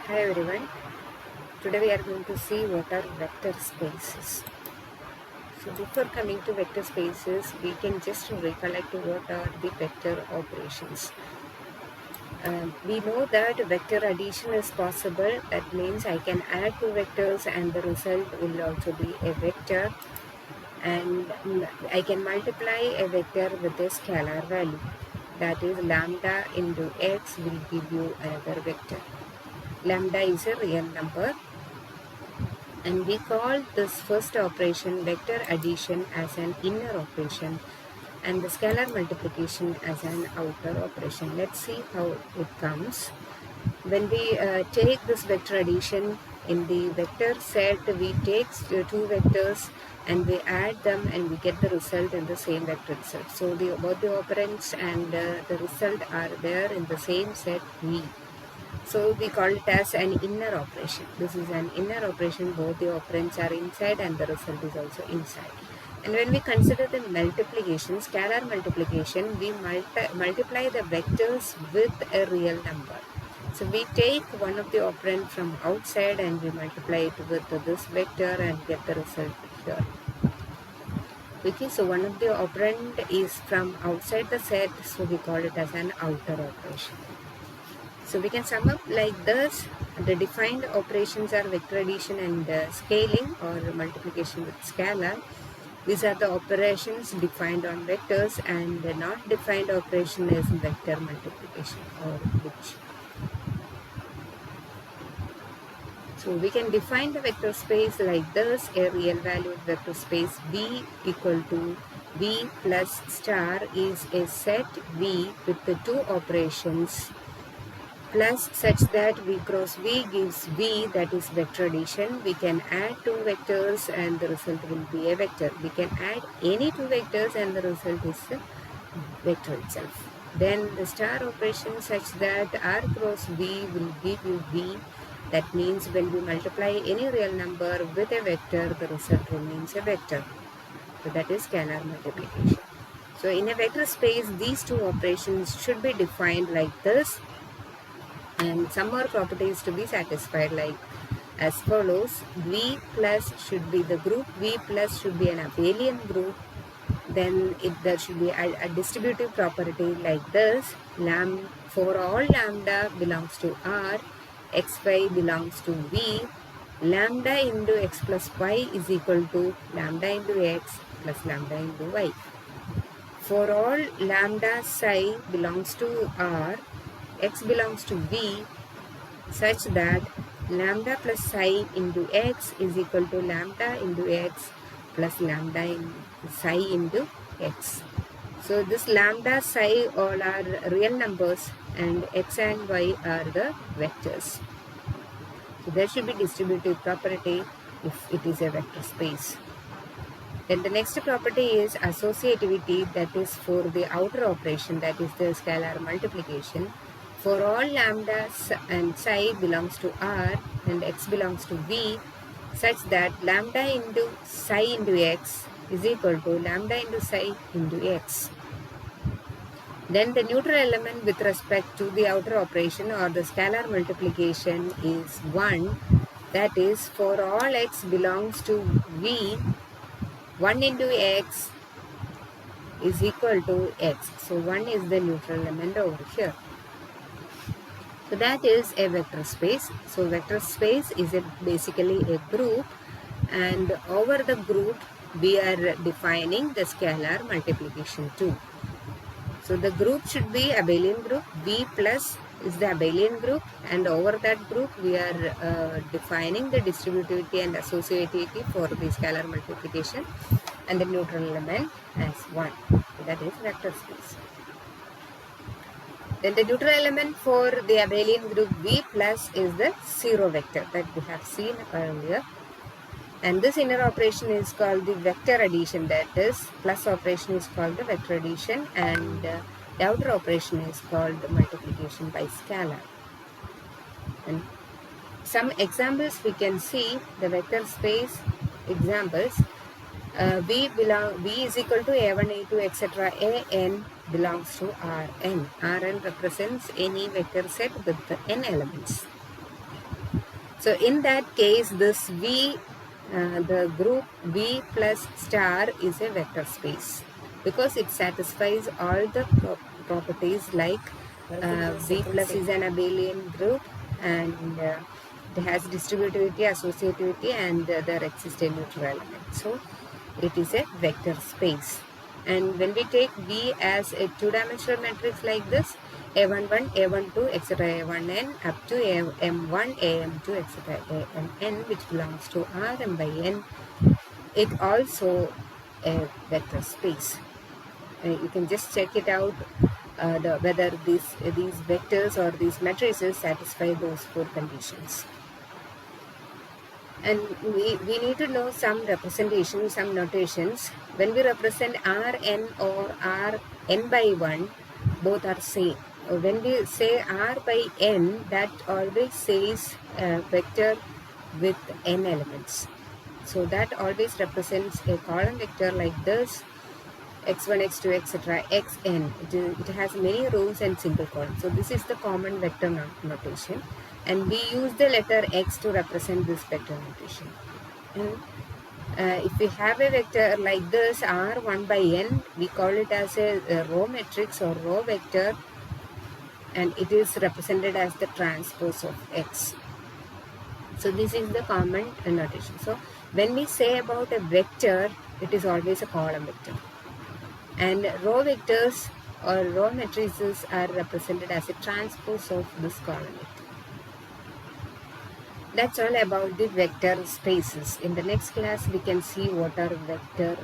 Hi everyone. Today we are going to see what are vector spaces. So before coming to vector spaces, we can just recollect what are the vector operations. We know that vector addition is possible. That means I can add two vectors and the result will also be a vector. And I can multiply a vector with a scalar value. That is lambda into x will give you another vector. Lambda is a real number. And we call this first operation vector addition as an inner operation and the scalar multiplication as an outer operation. Let's see how it comes. When we take this vector addition in the vector set, we take two vectors and we add them and we get the result in the same vector itself. So both the operands and the result are there in the same set V. So we call it as an inner operation. This is an inner operation. Both the operands are inside and the result is also inside. And when we consider the multiplication, scalar multiplication, we multiply the vectors with a real number. So we take one of the operand from outside and we multiply it with this vector and get the result here. Okay, so one of the operand is from outside the set, so we call it as an outer operation. So we can sum up like this. The defined operations are vector addition and scaling or multiplication with scalar. These are the operations defined on vectors, and the not defined operation is vector multiplication or which. So we can define the vector space like this. A real valued vector space V equal to V plus star is a set V with the two operations plus such that V cross V gives V, that is vector addition. We can add two vectors and the result will be a vector. We can add any two vectors and the result is a vector itself. Then the star operation such that R cross V will give you V. That means when we multiply any real number with a vector, the result remains a vector. So that is scalar multiplication. So in a vector space, these two operations should be defined like this, and some more properties to be satisfied like as follows. V plus should be the group. V plus should be an abelian group. Then there should be a distributive property like this. For all lambda belongs to R, xy belongs to V, lambda into x plus y is equal to lambda into x plus lambda into y. For all lambda psi belongs to R, x belongs to V, such that lambda plus psi into x is equal to lambda into x plus lambda in psi into x. So this lambda psi all are real numbers and x and y are the vectors. So there should be distributive property if it is a vector space. Then the next property is associativity, that is for the outer operation, that is the scalar multiplication. For all lambda and psi belongs to R and x belongs to V, such that lambda into psi into x is equal to lambda into psi into x. Then the neutral element with respect to the outer operation or the scalar multiplication is 1. That is, for all x belongs to V, 1 into x is equal to x. So 1 is the neutral element over here. So that is a vector space. So vector space is basically a group, and over the group we are defining the scalar multiplication too. So the group should be abelian group. V plus is the abelian group, and over that group we are defining the distributivity and associativity for the scalar multiplication and the neutral element as 1. So that is vector space. Then the neutral element for the abelian group V plus is the 0 vector that we have seen earlier. And this inner operation is called the vector addition, that is plus operation is called the vector addition, and the outer operation is called the multiplication by scalar. And some examples we can see the vector space examples. V is equal to A1, A2, etc. An belongs to Rn. Rn represents any vector set with n elements. So in that case, this V, the group V plus star is a vector space because it satisfies all the properties like V plus is an abelian group, and it has distributivity, associativity, and there exists a neutral element. So it is a vector space. And when we take V as a two-dimensional matrix like this, A11, A12, etc., A1n up to M1, AM2, etc., AMn, which belongs to Rm by n, it also a vector space. You can just check it out whether these vectors or these matrices satisfy those four conditions. And we need to know some representation, some notations. When we represent Rn or Rn by 1, both are same. When we say R by n, that always says vector with n elements. So that always represents a column vector like this, x1, x2, etc., xn. It has many rows and single columns. So this is the common vector notation. And we use the letter x to represent this vector notation. And if we have a vector like this, R1 by n, we call it as a row matrix or row vector, and it is represented as the transpose of x. So this is the common notation. So when we say about a vector, it is always a column vector. And row vectors or row matrices are represented as a transpose of this column vector. That's all about the vector spaces. In the next class, we can see what are vector